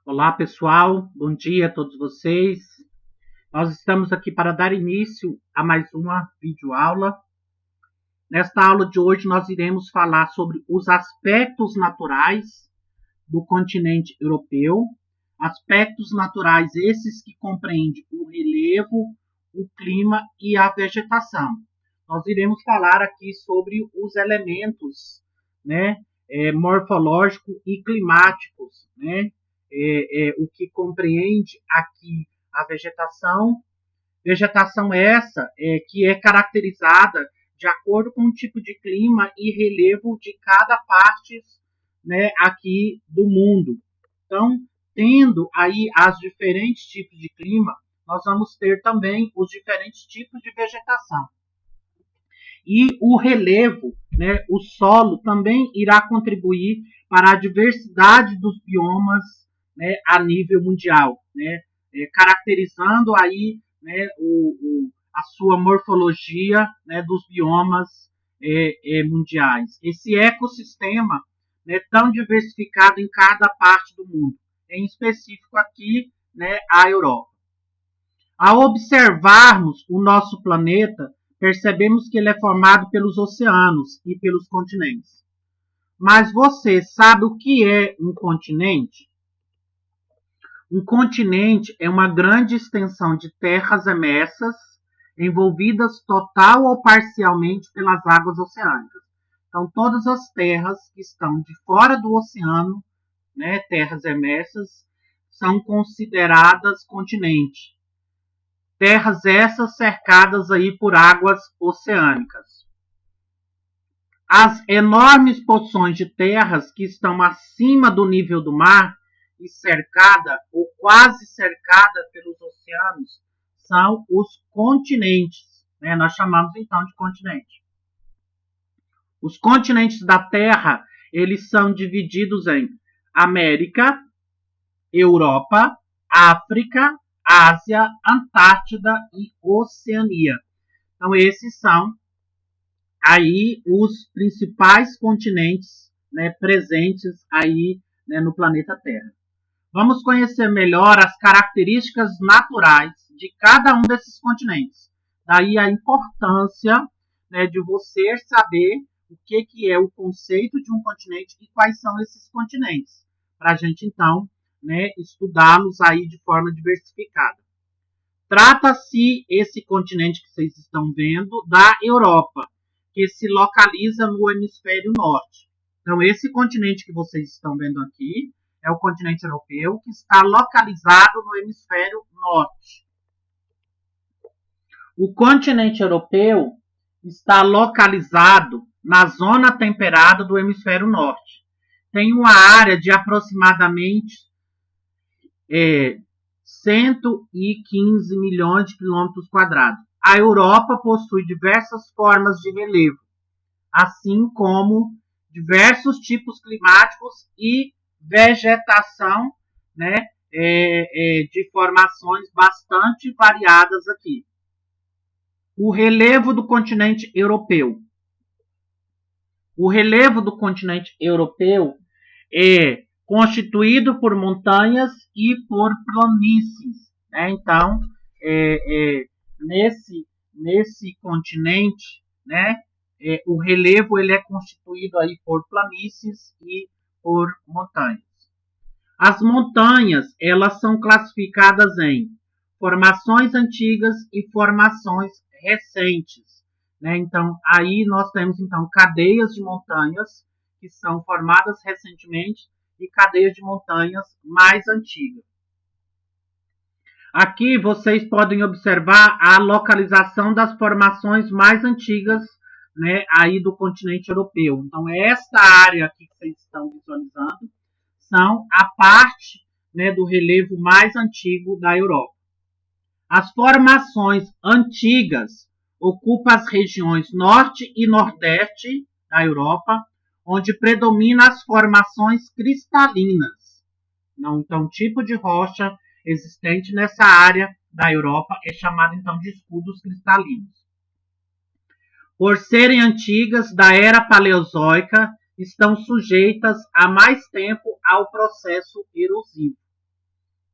Olá, pessoal. Bom dia a todos vocês. Nós estamos aqui para dar início a mais uma videoaula. Nesta aula de hoje, nós iremos falar sobre os aspectos naturais do continente europeu. Aspectos naturais esses que compreendem o relevo, o clima e a vegetação. Nós iremos falar aqui sobre os elementos, né, morfológicos e climáticos, né, o que compreende aqui a vegetação essa que é caracterizada de acordo com o tipo de clima e relevo de cada parte, né, aqui do mundo. Então, tendo aí os diferentes tipos de clima, nós vamos ter também os diferentes tipos de vegetação. E o relevo, né, o solo, também irá contribuir para a diversidade dos biomas, né, a nível mundial, né, caracterizando aí, né, a sua morfologia, né, dos biomas mundiais. Esse ecossistema, né, tão diversificado em cada parte do mundo, em específico aqui, né, a Europa. Ao observarmos o nosso planeta, percebemos que ele é formado pelos oceanos e pelos continentes. Mas você sabe o que é um continente? Um continente é uma grande extensão de terras emersas, envolvidas total ou parcialmente pelas águas oceânicas. Então, todas as terras que estão de fora do oceano, né, terras emersas, são consideradas continente. Terras essas cercadas aí por águas oceânicas. As enormes porções de terras que estão acima do nível do mar e cercada ou quase cercada pelos oceanos são os continentes, né? Nós chamamos então de continente. Os continentes da Terra, eles são divididos em América, Europa, África, Ásia, Antártida e Oceania. Então, esses são aí os principais continentes, né, presentes aí, né, no planeta Terra. Vamos conhecer melhor as características naturais de cada um desses continentes. Daí a importância, né, de você saber o que é o conceito de um continente e quais são esses continentes, para a gente então, né, estudá-los aí de forma diversificada. Trata-se esse continente que vocês estão vendo da Europa, que se localiza no hemisfério norte. Então, esse continente que vocês estão vendo aqui é o continente europeu, que está localizado no hemisfério norte. O continente europeu está localizado na zona temperada do hemisfério norte. Tem uma área de aproximadamente 115 milhões de quilômetros quadrados. A Europa possui diversas formas de relevo, assim como diversos tipos climáticos e vegetação, né, de formações bastante variadas aqui. O relevo do continente europeu. O relevo do continente europeu é constituído por montanhas e por planícies, né? Então, nesse continente, né, o relevo ele é constituído aí por planícies e por montanhas. As montanhas, elas são classificadas em formações antigas e formações recentes, né? Então, aí nós temos então cadeias de montanhas que são formadas recentemente e cadeias de montanhas mais antigas. Aqui vocês podem observar a localização das formações mais antigas, né, aí do continente europeu. Então, esta área aqui que vocês estão visualizando são a parte, né, do relevo mais antigo da Europa. As formações antigas ocupam as regiões norte e nordeste da Europa, onde predominam as formações cristalinas. Então, o tipo de rocha existente nessa área da Europa é chamado então de escudos cristalinos. Por serem antigas da era paleozoica, estão sujeitas há mais tempo ao processo erosivo.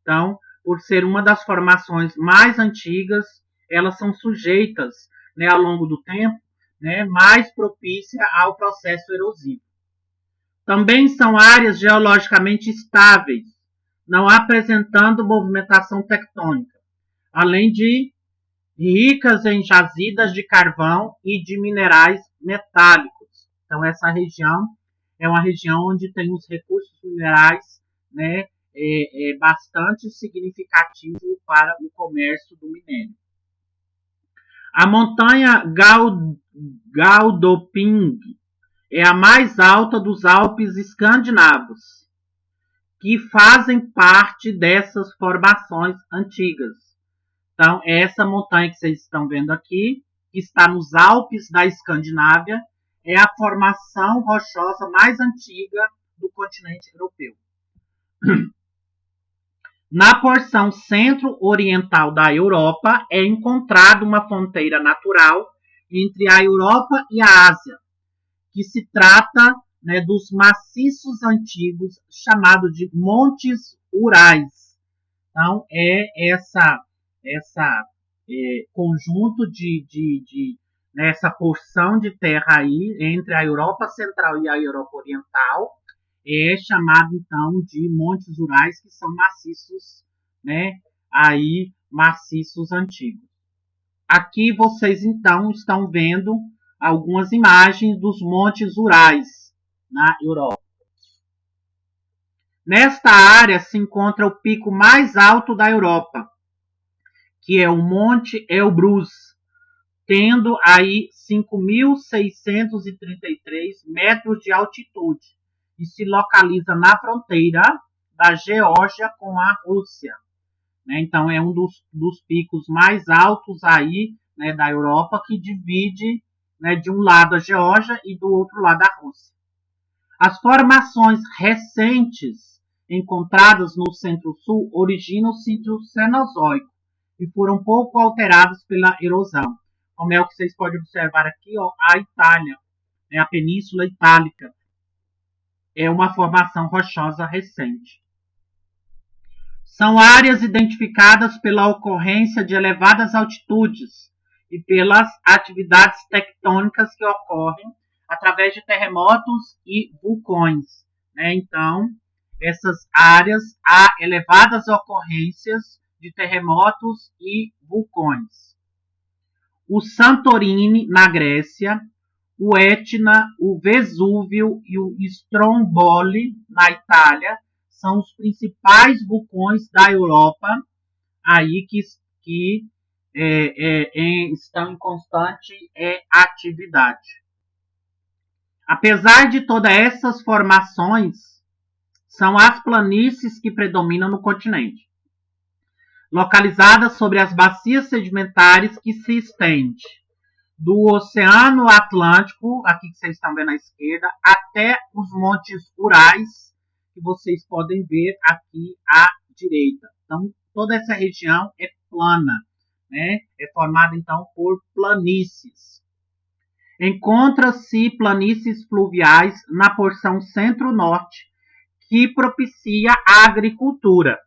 Então, por ser uma das formações mais antigas, elas são sujeitas, né, ao longo do tempo, né, mais propícia ao processo erosivo. Também são áreas geologicamente estáveis, não apresentando movimentação tectônica, além de ricas em jazidas de carvão e de minerais metálicos. Então, essa região é uma região onde tem os recursos minerais, né, bastante significativo para o comércio do minério. A montanha Galdhøpigg é a mais alta dos Alpes escandinavos, que fazem parte dessas formações antigas. Então, essa montanha que vocês estão vendo aqui, que está nos Alpes da Escandinávia, é a formação rochosa mais antiga do continente europeu. Na porção centro-oriental da Europa é encontrada uma fronteira natural entre a Europa e a Ásia, que se trata, né, dos maciços antigos chamados de Montes Urais. Então, é essa conjunto essa porção de terra aí entre a Europa Central e a Europa Oriental é chamado então de Montes Urais, que são maciços, né, aí maciços antigos. Aqui vocês então estão vendo algumas imagens dos Montes Urais na Europa. Nesta área se encontra o pico mais alto da Europa, que é o Monte Elbrus, tendo aí 5.633 metros de altitude e se localiza na fronteira da Geórgia com a Rússia. Né? Então, é um dos picos mais altos aí, né, da Europa, que divide, né, de um lado a Geórgia e do outro lado a Rússia. As formações recentes encontradas no Centro-Sul originam-se do Cenozoico e foram pouco alteradas pela erosão. Como é o que vocês podem observar aqui, ó, a Itália, né, a Península Itálica, é uma formação rochosa recente. São áreas identificadas pela ocorrência de elevadas altitudes e pelas atividades tectônicas que ocorrem através de terremotos e vulcões. Né? Então, essas áreas há elevadas ocorrências de terremotos e vulcões. O Santorini, na Grécia, o Etna, o Vesúvio e o Stromboli, na Itália, são os principais vulcões da Europa, aí que estão em constante atividade. Apesar de todas essas formações, são as planícies que predominam no continente, localizadas sobre as bacias sedimentares que se estendem do Oceano Atlântico, aqui que vocês estão vendo à esquerda, até os Montes Urais, que vocês podem ver aqui à direita. Então, toda essa região é plana, né? É formada, então, por planícies. Encontra-se planícies fluviais na porção centro-norte, que propicia a agricultura,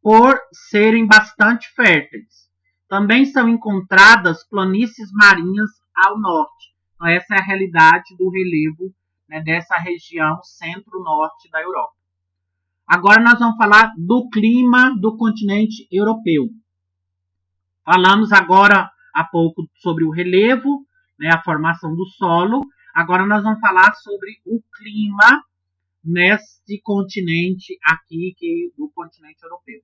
por serem bastante férteis. Também são encontradas planícies marinhas ao norte. Então, essa é a realidade do relevo, né, dessa região centro-norte da Europa. Agora nós vamos falar do clima do continente europeu. Falamos agora há pouco sobre o relevo, né, a formação do solo. Agora nós vamos falar sobre o clima neste continente aqui, do continente europeu.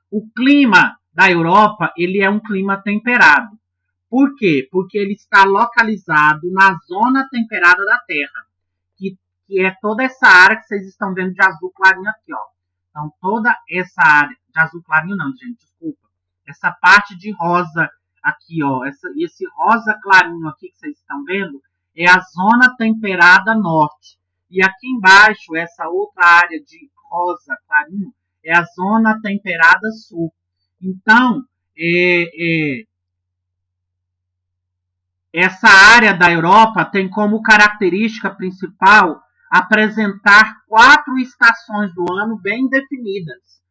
O clima da Europa, ele é um clima temperado. Por quê? Porque ele está localizado na zona temperada da Terra, que é toda essa área que vocês estão vendo de azul clarinho aqui, ó. Então, toda essa área, de azul clarinho não, gente, desculpa. Essa parte de rosa aqui, ó, esse rosa clarinho aqui que vocês estão vendo, é a zona temperada norte. E aqui embaixo, essa outra área de rosa clarinho, é a zona temperada sul. Então, essa área da Europa tem como característica principal apresentar 4 estações do ano bem definidas,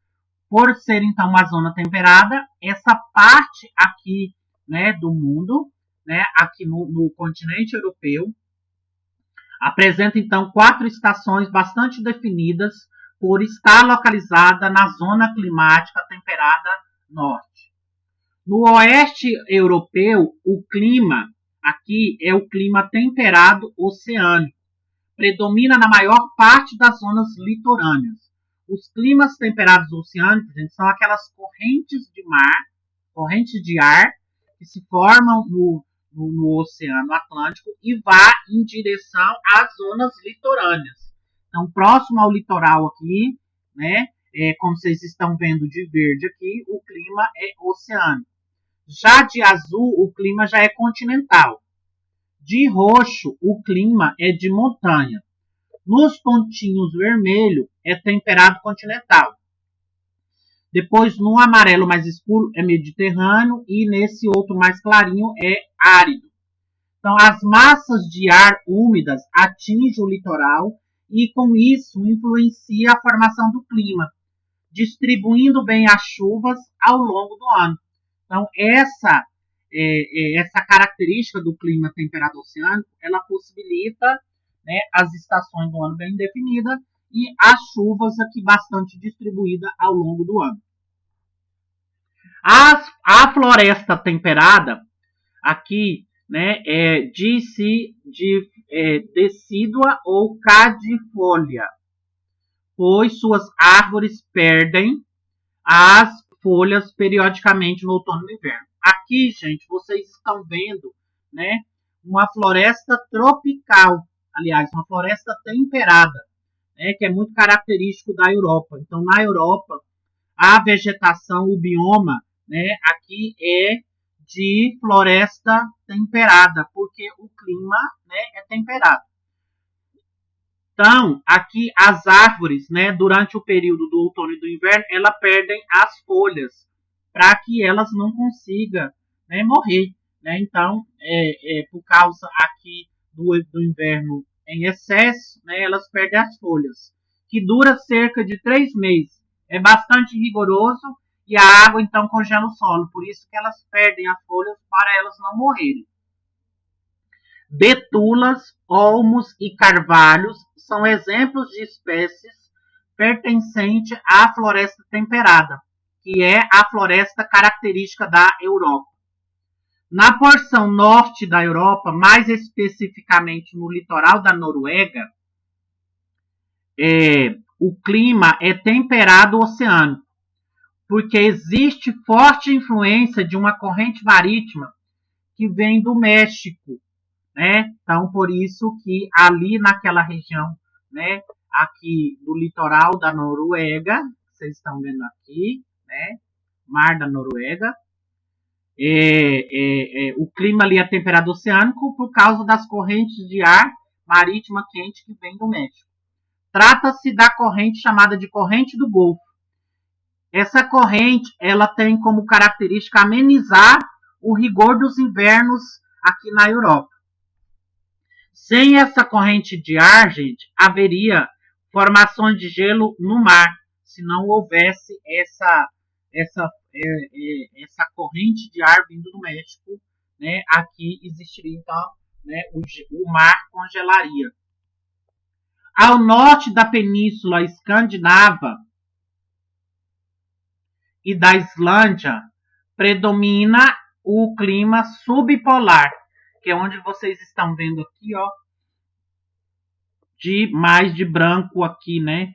Por ser, então, uma zona temperada, essa parte aqui, né, do mundo, né, aqui no continente europeu, apresenta, então, 4 estações bastante definidas por estar localizada na zona climática temperada norte. No oeste europeu, o clima aqui é o clima temperado oceânico. Predomina na maior parte das zonas litorâneas. Os climas temperados oceânicos, gente, são aquelas correntes de mar, correntes de ar, que se formam no Oceano Atlântico e vá em direção às zonas litorâneas. Então, próximo ao litoral aqui, né, como vocês estão vendo de verde aqui, o clima é oceânico. Já de azul, o clima já é continental. De roxo, o clima é de montanha. Nos pontinhos vermelho, é temperado continental. Depois, no amarelo mais escuro, é mediterrâneo. E nesse outro mais clarinho, é árido. Então, as massas de ar úmidas atingem o litoral e, com isso, influencia a formação do clima, distribuindo bem as chuvas ao longo do ano. Então, essa característica do clima temperado oceânico, ela possibilita, né, as estações do ano bem definidas e as chuvas aqui bastante distribuídas ao longo do ano. A floresta temperada aqui, né, é decídua ou caducifolia, pois suas árvores perdem as folhas periodicamente no outono e no inverno. Aqui, gente, vocês estão vendo, né, uma floresta tropical, aliás, uma floresta temperada, né, que é muito característico da Europa. Então, na Europa, a vegetação, o bioma, né, aqui é de floresta temperada, porque o clima, né, é temperado. Então, aqui as árvores, né, durante o período do outono e do inverno, elas perdem as folhas para que elas não consigam, né, morrer. Né? Então, por causa aqui do inverno em excesso, né, elas perdem as folhas, que dura cerca de 3 meses. É bastante rigoroso e a água, então, congela o solo. Por isso que elas perdem as folhas para elas não morrerem. Betulas, olmos e carvalhos são exemplos de espécies pertencentes à floresta temperada, que é a floresta característica da Europa. Na porção norte da Europa, mais especificamente no litoral da Noruega, o clima é temperado oceânico, porque existe forte influência de uma corrente marítima que vem do México, né? Então, por isso que ali naquela região, né, aqui do litoral da Noruega, vocês estão vendo aqui, né, Mar da Noruega, o clima ali é temperado oceânico por causa das correntes de ar marítima quente que vem do México. Trata-se da corrente chamada de corrente do Golfo. Essa corrente, ela tem como característica amenizar o rigor dos invernos aqui na Europa. Sem essa corrente de ar, gente, haveria formações de gelo no mar, se não houvesse essa corrente de ar vindo do México, né? Aqui existiria, então, né, o mar congelaria. Ao norte da península escandinava e da Islândia, predomina o clima subpolar, que é onde vocês estão vendo aqui, ó, mais de branco aqui, né?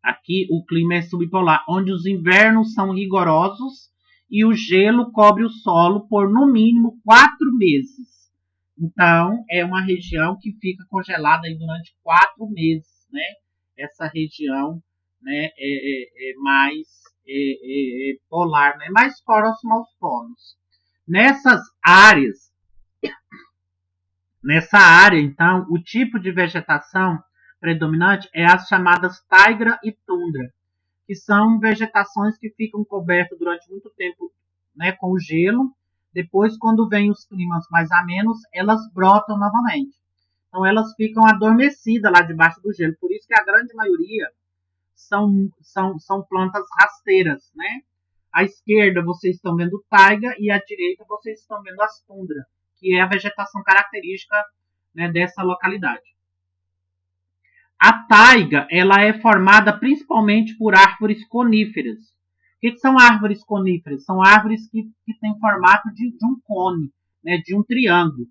Aqui o clima é subpolar, onde os invernos são rigorosos e o gelo cobre o solo por no mínimo 4 meses. Então, é uma região que fica congelada aí durante 4 meses, né? Essa região, né, é mais polar, né? Mais próximo aos polos. Nessa área, então, o tipo de vegetação predominante é as chamadas taiga e tundra, que são vegetações que ficam cobertas durante muito tempo, né, com gelo. Depois, quando vem os climas mais amenos, elas brotam novamente. Então, elas ficam adormecidas lá debaixo do gelo. Por isso que a grande maioria são plantas rasteiras, né? À esquerda vocês estão vendo taiga e à direita vocês estão vendo as tundra, que é a vegetação característica, né, dessa localidade. A taiga, ela é formada principalmente por árvores coníferas. O que são árvores coníferas? São árvores que têm formato de um cone, né, de um triângulo,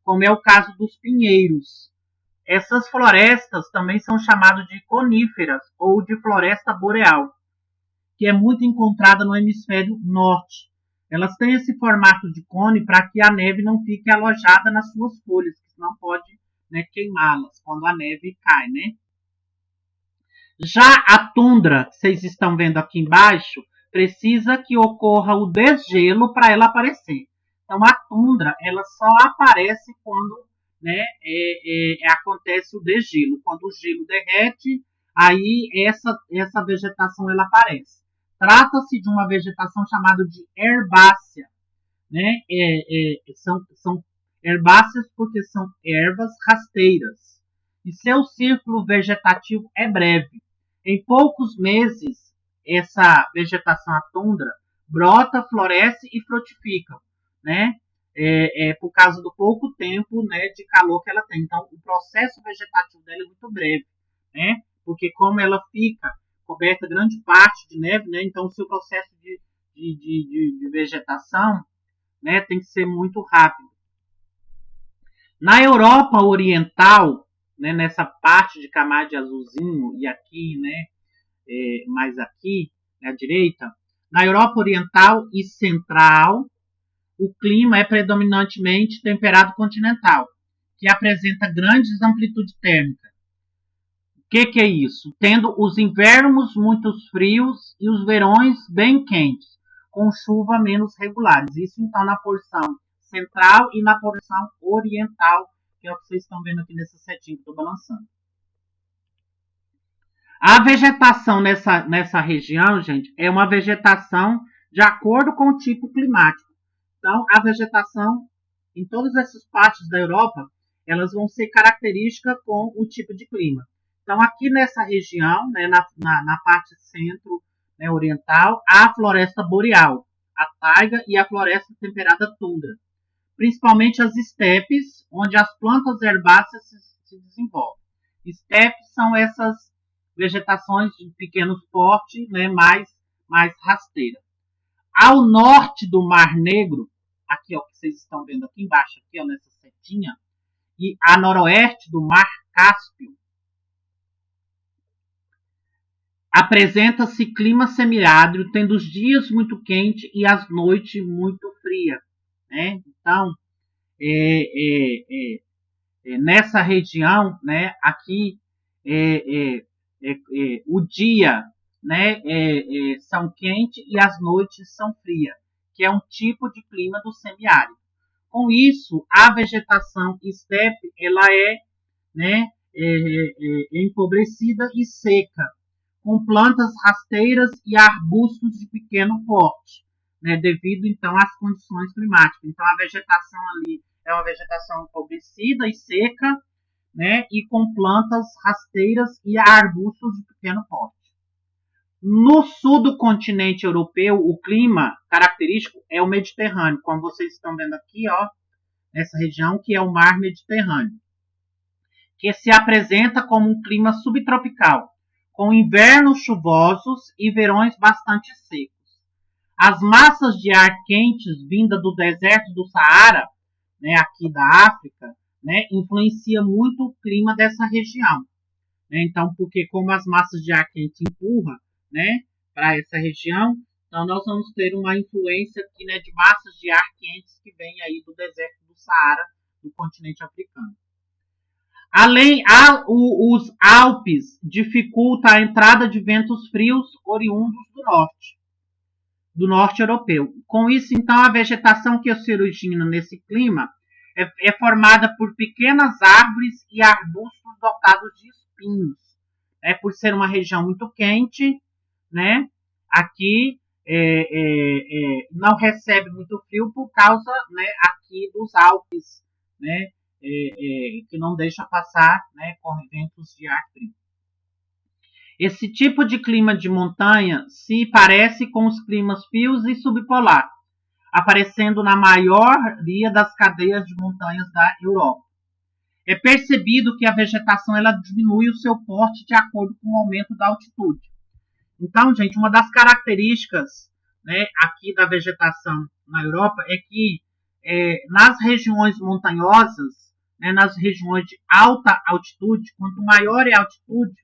como é o caso dos pinheiros. Essas florestas também são chamadas de coníferas ou de floresta boreal, que é muito encontrada no hemisfério norte. Elas têm esse formato de cone para que a neve não fique alojada nas suas folhas, que senão pode, né, queimá-las quando a neve cai, né? Já a tundra, que vocês estão vendo aqui embaixo, precisa que ocorra o desgelo para ela aparecer. Então a tundra, ela só aparece quando, né, acontece o desgelo. Quando o gelo derrete, aí essa vegetação ela aparece. Trata-se de uma vegetação chamada de herbácea, né? São herbáceas porque são ervas rasteiras. E seu ciclo vegetativo é breve. Em poucos meses, essa vegetação, a tundra, brota, floresce e frutifica, né? Por causa do pouco tempo, né, de calor que ela tem. Então, o processo vegetativo dela é muito breve, né? Porque como ela fica coberta grande parte de neve, né? Então, o seu processo de vegetação, né, tem que ser muito rápido. Na Europa Oriental, né, nessa parte de camada de azulzinho e aqui, né, mais aqui, à direita, na Europa Oriental e Central, o clima é predominantemente temperado continental, que apresenta grandes amplitudes térmicas. O que é isso? Tendo os invernos muito frios e os verões bem quentes, com chuva menos regulares. Isso então na porção central e na porção oriental, que é o que vocês estão vendo aqui nessa setinha que eu estou balançando. A vegetação nessa região, gente, é uma vegetação de acordo com o tipo climático. Então, a vegetação em todas essas partes da Europa, elas vão ser características com o tipo de clima. Então, aqui nessa região, né, na parte centro, né, oriental, há a floresta boreal, a taiga e a floresta temperada tundra. Principalmente as estepes, onde as plantas herbáceas se desenvolvem. Estepes são essas vegetações de pequeno porte, né, mais rasteira. Ao norte do Mar Negro, aqui ó, que vocês estão vendo aqui embaixo, aqui ó, nessa setinha, e a noroeste do Mar Cáspio, apresenta-se clima semiárido, tendo os dias muito quentes e as noites muito frias, né? Então, nessa região, né, aqui, o dia, né, são quentes e as noites são frias, que é um tipo de clima do semiárido. Com isso, a vegetação estepe, ela né, empobrecida e seca, com plantas rasteiras e arbustos de pequeno porte, né, devido então às condições climáticas. Então a vegetação ali é uma vegetação empobrecida e seca, né, e com plantas rasteiras e arbustos de pequeno porte. No sul do continente europeu, o clima característico é o Mediterrâneo, como vocês estão vendo aqui, ó, nessa região que é o Mar Mediterrâneo, que se apresenta como um clima subtropical, com invernos chuvosos e verões bastante secos. As massas de ar quentes vindas do deserto do Saara, né, aqui da África, né, influencia muito o clima dessa região. Né? Então, porque como as massas de ar quente empurram, né, para essa região, então nós vamos ter uma influência aqui, né, de massas de ar quentes que vem aí do deserto do Saara, do continente africano. Além, os Alpes dificultam a entrada de ventos frios oriundos do norte europeu. Com isso, então, a vegetação que se origina nesse clima é formada por pequenas árvores e arbustos dotados de espinhos. Por ser uma região muito quente, né? Aqui não recebe muito frio por causa, né, aqui dos Alpes, né? Que não deixa passar, né, ventos de ar frio. Esse tipo de clima de montanha se parece com os climas frios e subpolar, aparecendo na maioria das cadeias de montanhas da Europa. É percebido que a vegetação ela diminui o seu porte de acordo com o aumento da altitude. Então, gente, uma das características, né, aqui da vegetação na Europa é que nas regiões montanhosas, né, nas regiões de alta altitude, quanto maior é a altitude,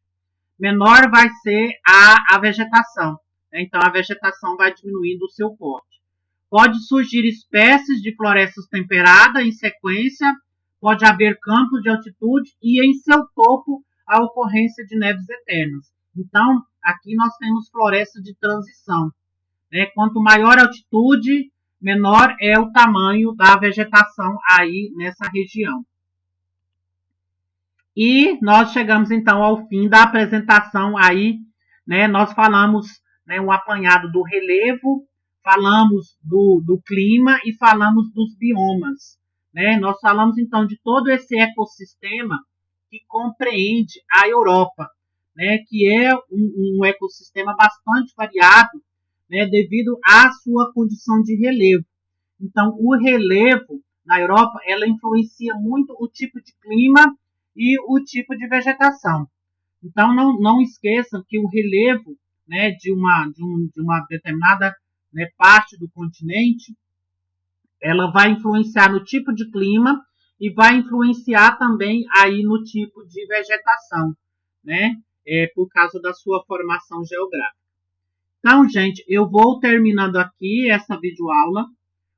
menor vai ser a vegetação. Então, a vegetação vai diminuindo o seu porte. Pode surgir espécies de florestas temperadas em sequência, pode haver campos de altitude e em seu topo a ocorrência de neves eternas. Então, aqui nós temos floresta de transição. Né? Quanto maior a altitude, menor é o tamanho da vegetação aí nessa região. E nós chegamos então ao fim da apresentação aí, né? Nós falamos, né, um apanhado do relevo, falamos do clima e falamos dos biomas, né? Nós falamos então de todo esse ecossistema que compreende a Europa, né? Que é um ecossistema bastante variado, né? Devido à sua condição de relevo. Então, o relevo na Europa, ela influencia muito o tipo de clima e o tipo de vegetação. Então, não esqueçam que o relevo, né, de uma determinada, né, parte do continente, ela vai influenciar no tipo de clima e vai influenciar também aí no tipo de vegetação, né, por causa da sua formação geográfica. Então, gente, eu vou terminando aqui essa videoaula.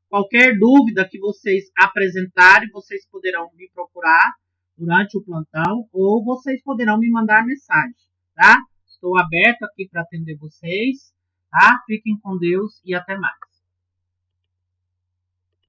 Qualquer dúvida que vocês apresentarem, vocês poderão me procurar durante o plantão ou vocês poderão me mandar mensagem, tá? Estou aberto aqui para atender vocês, tá? Fiquem com Deus e até mais.